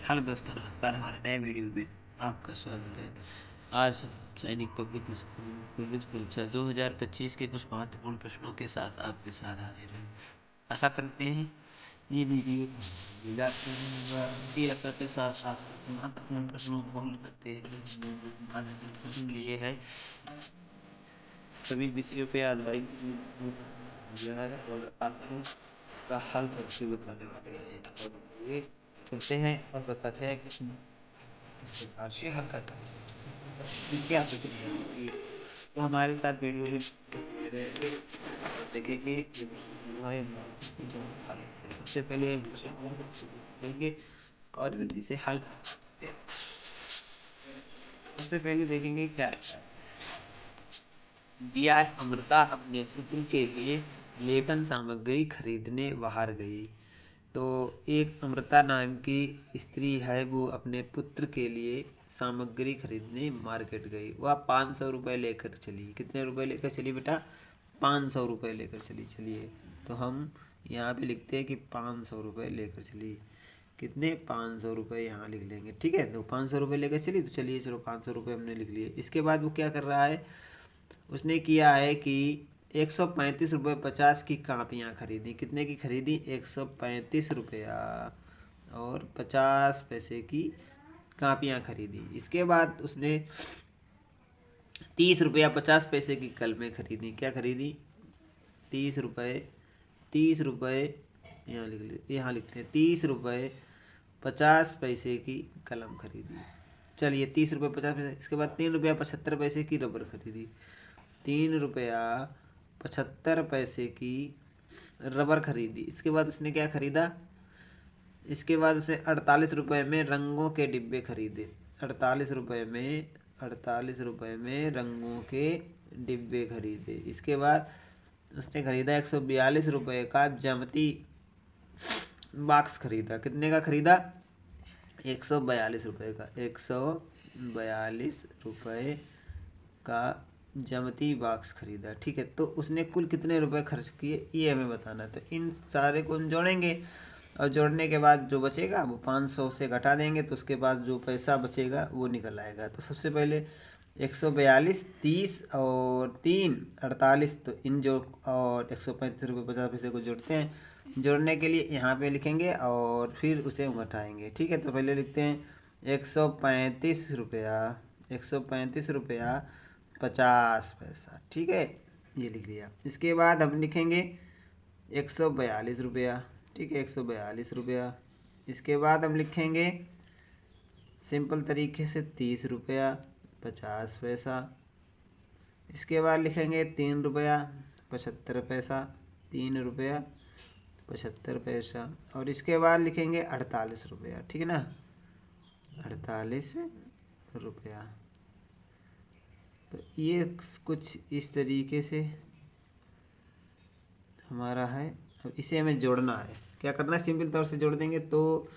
Hello दोस्तों, नमस्कार। हमारे नए वीडियो में आपका स्वागत है। आज हम सैनिक पब्लिक स्कूल परीक्षा 2025 के कुछ महत्वपूर्ण प्रश्नों के साथ आपके साथ हाजिर हैं। आशा करते हैं ये वीडियो असर के साथ साथ महत्वपूर्ण प्रश्नों को हल करते हैं लिए है सभी विषयों पे आधारित और आपको इसका हल करके बताने वाले हैं। और ये करते हैं और बताते हैं कि प्रकार से हल करता है। क्या तो हमारे साथ वीडियो में देखेंगे। सबसे पहले देखेंगे और विधि से हल। सबसे पहले देखेंगे क्या दिया है। अमृता अपने स्कूल के लिए लेखन सामग्री खरीदने बाहर गई। तो एक अमृता नाम की स्त्री है, वो अपने पुत्र के लिए सामग्री खरीदने मार्केट गई। वह 500 रुपये लेकर चली। कितने रुपए लेकर चली बेटा? 500 रुपये लेकर चली। चलिए तो हम यहाँ पे लिखते हैं कि 500 रुपये लेकर चली। कितने? 500 रुपये यहाँ लिख लेंगे। ठीक है, तो 500 रुपये लेकर चली। तो चलिए चलो 500 रुपये हमने लिख लिए। इसके बाद वो क्या कर रहा है, उसने किया है कि 135 रुपये 50 की कापियाँ खरीदी। कितने की खरीदी? 135 रुपया और 50 पैसे की कापियाँ खरीदी। इसके बाद उसने 30 रुपया 50 पैसे की कलमें खरीदी। क्या खरीदी? 30 रुपये यहाँ लिखते हैं 30 रुपये 50 पैसे की कलम खरीदी। चलिए 30 रुपये 50 पैसे। इसके बाद 3 रुपया 75 पैसे की रबर खरीदी। 3 रुपया 75 पैसे की रबर खरीदी। इसके बाद उसने क्या खरीदा? इसके बाद उसने 48 रुपये में रंगों के डिब्बे खरीदे। 48 रुपये में रंगों के डिब्बे खरीदे। इसके बाद उसने खरीदा 142 रुपये का ज्यामिति बॉक्स खरीदा। कितने का खरीदा? 142 रुपये का। 142 रुपये का ज्यामिति बॉक्स खरीदा। ठीक है, तो उसने कुल कितने रुपए खर्च किए ये हमें बताना है। तो इन सारे को हम जोड़ेंगे और जोड़ने के बाद जो बचेगा वो 500 से घटा देंगे, तो उसके बाद जो पैसा बचेगा वो निकल आएगा। तो सबसे पहले 142, 30 और 3 48, तो इन जो और 135 रुपये 50 पैसे को जोड़ते हैं। जोड़ने के लिए यहाँ पे लिखेंगे और फिर उसे घटाएंगे। ठीक है, तो पहले लिखते हैं 135 रुपया 50 पैसा। ठीक है, ये लिख लिया। इसके बाद हम लिखेंगे 142 रुपया। ठीक है, 142 रुपया। इसके बाद हम लिखेंगे सिंपल तरीके से 30 रुपया 50 पैसा। इसके बाद लिखेंगे 3 रुपया 75 पैसा। 3 रुपया 75 पैसा। और इसके बाद लिखेंगे 48 रुपया। ठीक है ना, 48 रुपया। तो ये कुछ इस तरीके से हमारा है। अब इसे हमें जोड़ना है। क्या करना है? सिंपल तौर से जोड़ देंगे तो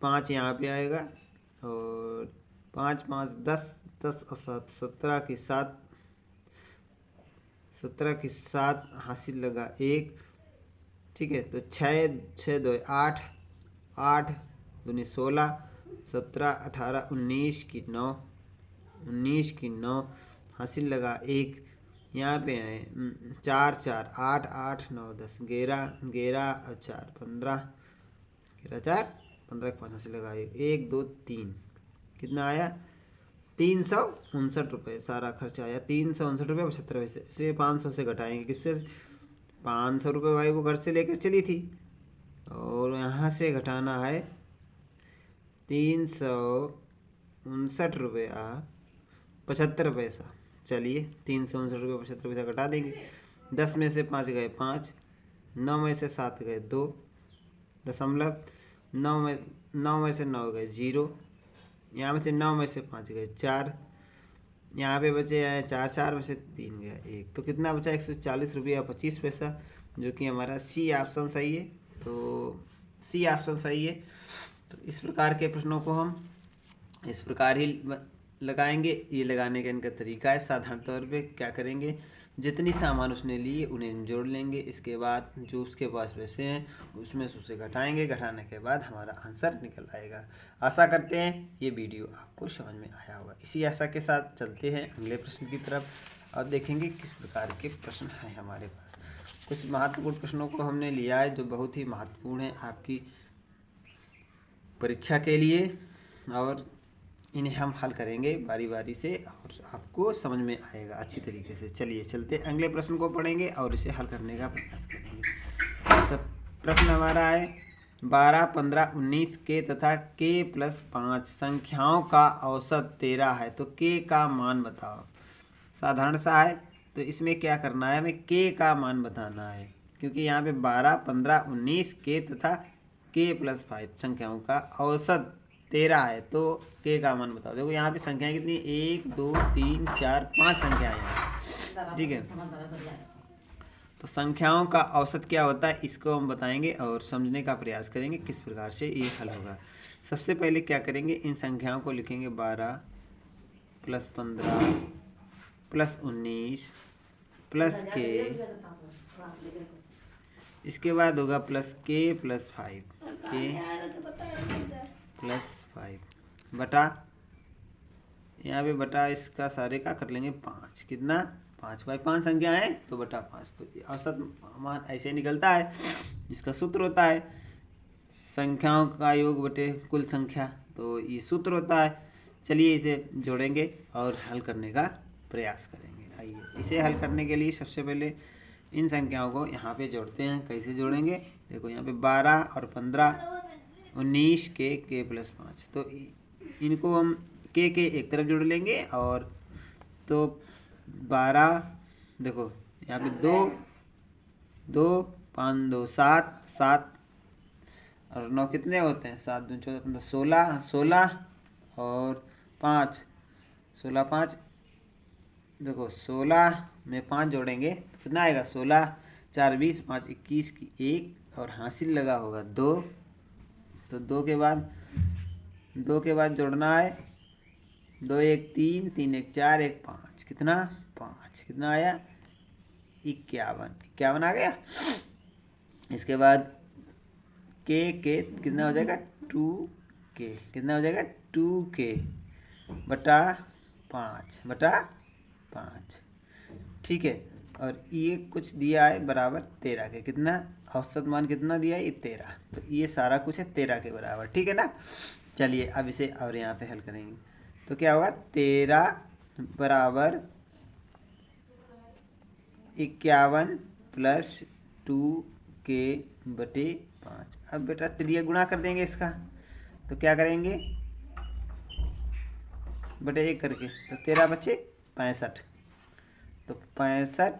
5 यहाँ पे आएगा और 5 5 10 10 और 7 17 की 7 हासिल लगा 1। ठीक है, तो 6 6 2 8 8 दूनी 16 17 18 19 की 9 हासिल लगा 1। यहाँ पे है 4 4 8 8 9 10 11 और 4 15 11 4 15 5 हासिल लगा 1 2 3। कितना आया? 359 रुपये सारा खर्चा आया। 359 रुपये 75 पैसे से 500 से घटाएंगे। किससे? 500 रुपये भाई वो घर से लेकर चली थी और यहाँ से घटाना है 359 रुपया 75 पैसा। चलिए 359 रुपये 75 पैसा घटा देंगे। 10 में से 5 गए 5, 9 में से 7 गए 2 दशमलव, 9 में से 9 गए 0, यहाँ में से 9 में से 5 गए 4, यहाँ पे बचे 4 4 में से 3 गया 1। तो कितना बचा? 140 रुपया 25 पैसा, जो कि हमारा सी ऑप्शन सही है। तो सी ऑप्शन सही है। तो इस प्रकार के प्रश्नों को हम इस प्रकार ही लगाएंगे। ये लगाने का इनका तरीका है। साधारण तौर पे क्या करेंगे, जितनी सामान उसने लिए उन्हें हम जोड़ लेंगे। इसके बाद जो उसके पास पैसे हैं उसमें से उसे घटाएंगे, घटाने के बाद हमारा आंसर निकल आएगा। आशा करते हैं ये वीडियो आपको समझ में आया होगा। इसी आशा के साथ चलते हैं अगले प्रश्न की तरफ और देखेंगे किस प्रकार के प्रश्न हैं हमारे पास। कुछ महत्वपूर्ण प्रश्नों को हमने लिया है जो बहुत ही महत्वपूर्ण है आपकी परीक्षा के लिए, और इन्हें हम हल करेंगे बारी बारी से और आपको समझ में आएगा अच्छी तरीके से। चलिए चलते अगले प्रश्न को पढ़ेंगे और इसे हल करने का प्रयास करेंगे। सब प्रश्न हमारा है 12, 15, 19 के तथा k + 5 संख्याओं का औसत 13 है तो k का मान बताओ। साधारण सा है, तो इसमें क्या करना है, हमें k का मान बताना है, क्योंकि यहाँ पे 12, 15, 19 k तथा k + 5 संख्याओं का औसत 13 है तो k का मान बताओ। देखो यहाँ पे संख्याएं कितनी, 1, 2, 3, 4, 5 संख्याएं हैं, ठीक है। तो संख्याओं का औसत क्या होता है इसको हम बताएंगे और समझने का प्रयास करेंगे किस प्रकार से ये हल होगा। सबसे पहले क्या करेंगे, इन संख्याओं को लिखेंगे 12 + 15 + 19 + k, इसके बाद होगा +k + 5, k + 5 बटा, यहाँ पे बटा इसका सारे का कर लेंगे 5, कितना 5 बाई 5 संख्या है तो बटा 5। तो औसत मान ऐसे निकलता है, इसका सूत्र होता है संख्याओं का योग बटे कुल संख्या, तो ये सूत्र होता है। चलिए इसे जोड़ेंगे और हल करने का प्रयास करेंगे। आइए इसे हल करने के लिए सबसे पहले इन संख्याओं को यहाँ पे जोड़ते हैं। कैसे जोड़ेंगे, देखो यहाँ पे 12 और 15, 19 के + 5, तो इनको हम के एक तरफ जोड़ लेंगे और तो 12, देखो यहाँ पे 2, 2, 5, 2, 7, 7 और 9 कितने होते हैं, 7, 2, 14, 15, 16, 16 और 5, 16, 5, देखो 16 में 5 जोड़ेंगे तो कितना आएगा, 16, 4, 20, 5, 21 की 1 और हासिल लगा होगा 2, तो 2 के बाद जोड़ना है 2, 1, 3, 3, 1, 4, 1, 5, कितना 5, कितना आया 51 आ गया। इसके बाद के कितना हो जाएगा 2k, कितना हो जाएगा 2k बटा 5, ठीक है। और ये कुछ दिया है बराबर 13 के, कितना औसत मान कितना दिया है, ये 13, तो ये सारा कुछ है 13 के बराबर, ठीक है ना। चलिए अब इसे और यहाँ पे हल करेंगे तो क्या होगा, 13 बराबर 51 + 2k बटे 5। अब बेटा त्रिय गुणा कर देंगे इसका, तो क्या करेंगे बटे 1 करके, तो 13 बचे 65, तो 65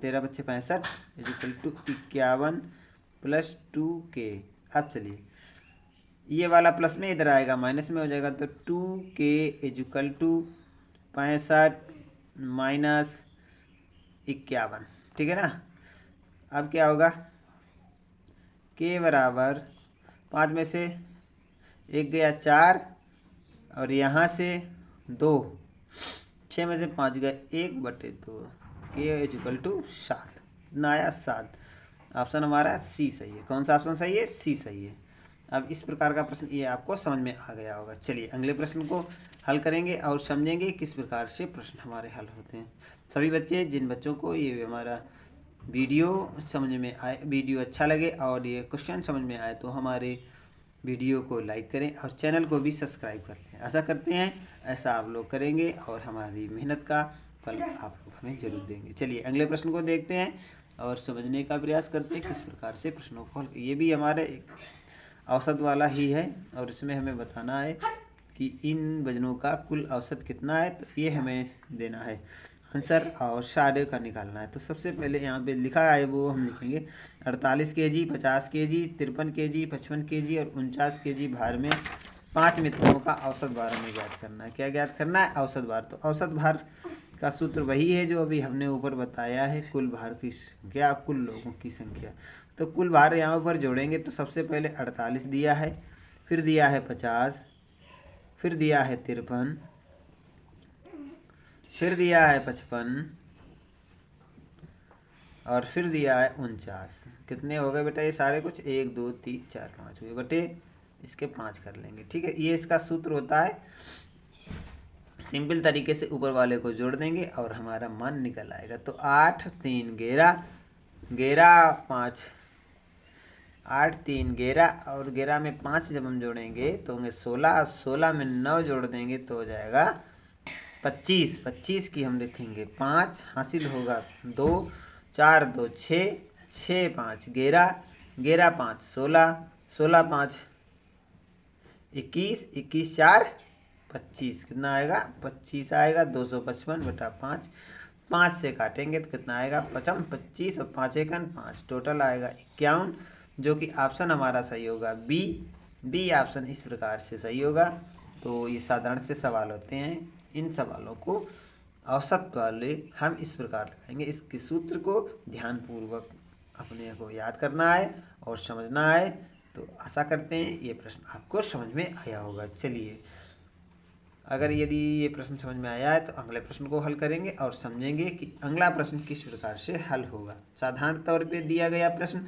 13 बच्चे 65 = 51 + 2k। अब चलिए ये वाला प्लस में इधर आएगा माइनस में हो जाएगा, तो 2k = 65 - 51, ठीक है ना। अब क्या होगा, k बराबर 5 में से 1 गया 4 और यहाँ से 2, 6 में से 5 गए 1/2, k = 7, कितना आया 7। ऑप्शन हमारा सी सही है। कौन सा ऑप्शन सही है, सी सही है। अब इस प्रकार का प्रश्न ये आपको समझ में आ गया होगा। चलिए अगले प्रश्न को हल करेंगे और समझेंगे किस प्रकार से प्रश्न हमारे हल होते हैं। सभी बच्चे, जिन बच्चों को ये हमारा वीडियो समझ में आए, वीडियो अच्छा लगे और ये क्वेश्चन समझ में आए तो हमारे वीडियो को लाइक करें और चैनल को भी सब्सक्राइब कर लें। आशा करते हैं ऐसा आप लोग करेंगे और हमारी मेहनत का फल आप लोग हमें जरूर देंगे। चलिए अगले प्रश्न को देखते हैं और समझने का प्रयास करते हैं किस प्रकार से प्रश्नों को हल। ये भी हमारे एक औसत वाला ही है और इसमें हमें बताना है कि इन वजनों का कुल औसत कितना है, तो ये हमें देना है आंसर और सारे का निकालना है। तो सबसे पहले यहाँ पे लिखा है वो हम लिखेंगे 48 kg, 50 kg, 53 kg, 55 kg और 49 kg भार में 5 मित्रों का औसत भार हमें ज्ञात करना है। क्या ज्ञात करना है, औसत भार। तो औसत भार का सूत्र वही है जो अभी हमने ऊपर बताया है, कुल भार की संख्या, कुल लोगों की संख्या। तो कुल भार यहाँ पर जोड़ेंगे तो सबसे पहले 48 दिया है, फिर दिया है 50, फिर दिया है 53, फिर दिया है 55 और फिर दिया है 49। कितने हो गए बेटा ये सारे कुछ 1 2 3 4 5 हुए बटे इसके 5 कर लेंगे। ठीक है, ये इसका सूत्र होता है। सिंपल तरीके से ऊपर वाले को जोड़ देंगे और हमारा मान निकल आएगा। तो 8 3 11 11 5 8 3 11 और 11 में 5 जब हम जोड़ेंगे तो होंगे 16। 16 में 9 जोड़ देंगे तो हो जाएगा 25। 25 की हम लिखेंगे 5 हासिल होगा 2 4 2 6 6 5 11 11 5 16 16 5 21 21 4 25 कितना आएगा 25 आएगा। 255 बटा 5 5 से काटेंगे तो कितना आएगा 55 25 और 5 एकन 5 टोटल आएगा 51, जो कि ऑप्शन हमारा सही होगा बी ऑप्शन इस प्रकार से सही होगा। तो ये साधारण से सवाल होते हैं, इन सवालों को औसत वाले हम इस प्रकार लगाएंगे। इसके सूत्र को ध्यानपूर्वक अपने को याद करना है और समझना है। तो आशा करते हैं ये प्रश्न आपको समझ में आया होगा। चलिए, अगर यदि ये प्रश्न समझ में आया है तो अगले प्रश्न को हल करेंगे और समझेंगे कि अगला प्रश्न किस प्रकार से हल होगा। साधारण तौर पे दिया गया प्रश्न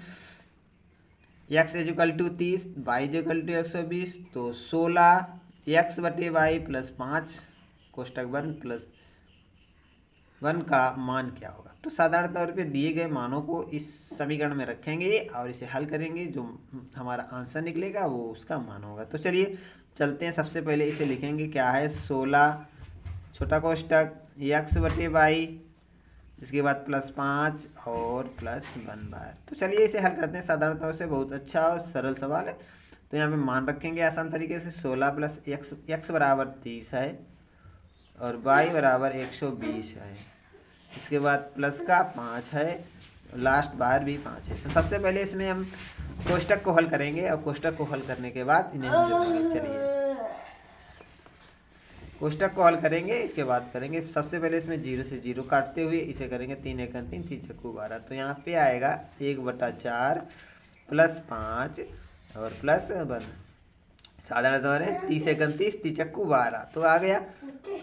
x = 30 y = 120, तो 16 x बटे वाई प्लस 5 कोष्टक बंद प्लस 1 का मान क्या होगा। तो साधारण तौर पे दिए गए मानों को इस समीकरण में रखेंगे और इसे हल करेंगे। जो हमारा आंसर निकलेगा वो उसका मान होगा। तो चलिए चलते हैं। सबसे पहले इसे लिखेंगे, क्या है 16 छोटा कोष्टक x बटे वाई, इसके बाद प्लस 5 और प्लस 1 बार। तो चलिए इसे हल करते हैं। साधारण तौर से बहुत अच्छा और सरल सवाल है। तो यहाँ पे मान रखेंगे आसान तरीके से। 16 प्लस x बराबर 30 है और y बराबर 120 है। इसके बाद प्लस का 5 है, लास्ट बार भी 5 है। तो सबसे पहले इसमें हम कोष्टक को हल करेंगे और कोष्टक को हल करने के बाद इन्हें हम जोड़ेंगे। चलिए कोष्टक को हल करेंगे, इसके बाद करेंगे। सबसे पहले इसमें 0 से 0 काटते हुए इसे करेंगे 3 एकन 3 3 चक्कू 12। तो यहाँ पे आएगा 1/4 प्लस 5 और प्लस 1। साधारण तौर है 30 एकन 30 3 चक्कू 12 तो आ गया।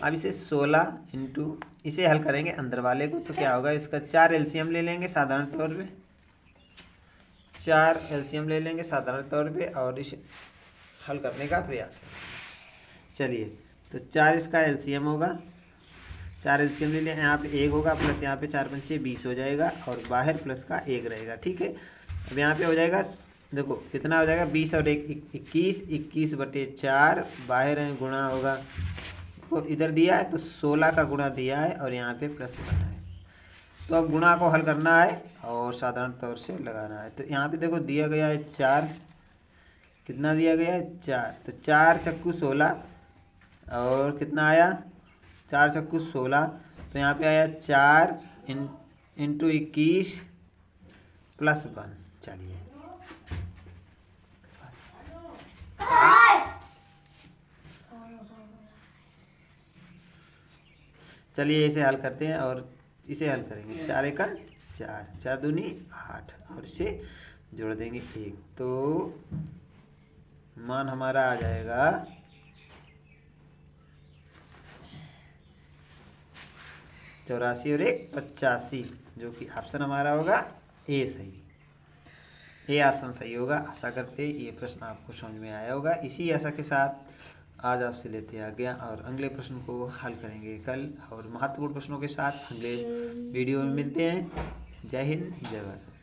अब इसे 16 इंटू इसे हल करेंगे अंदर वाले को। तो क्या होगा, इसका 4 एलसीएम ले लेंगे साधारण तौर पे, 4 एलसीएम ले लेंगे साधारण तौर पे और इसे हल करने का प्रयास करेंगे। चलिए, तो 4 इसका एलसीएम होगा, 4 एलसीएम ले लिया। यहाँ पे 1 होगा प्लस यहाँ पे 4 पंचे 20 हो जाएगा और बाहर प्लस का 1 रहेगा। ठीक है, अब यहाँ पे हो जाएगा, देखो कितना हो जाएगा 20 और 1 21, 21/4 बाहर है गुणा होगा। तो इधर दिया है तो 16 का गुणा दिया है और यहाँ पे प्लस बना है। तो अब गुणा को हल करना है और साधारण तौर से लगाना है। तो यहाँ पे देखो दिया गया है 4, कितना दिया गया है 4, तो 4 चक्कू 16 और कितना आया 4 चक्कू 16। तो यहाँ पे आया 4 इंटू 21 प्लस 1। चलिए इसे हल करते हैं और इसे हल करेंगे। 4 एकन 4 4 दूनी 8 और इसे जोड़ देंगे 1। तो मान हमारा आ जाएगा 84 और 1 85, जो कि ऑप्शन हमारा होगा ए सही। ये ऑप्शन सही होगा। आशा करते ये प्रश्न आपको समझ में आया होगा। इसी आशा के साथ आज आपसे लेते आ गया और अगले प्रश्न को हल करेंगे कल और महत्वपूर्ण प्रश्नों के साथ अगले वीडियो में मिलते हैं। जय हिंद, जय भारत।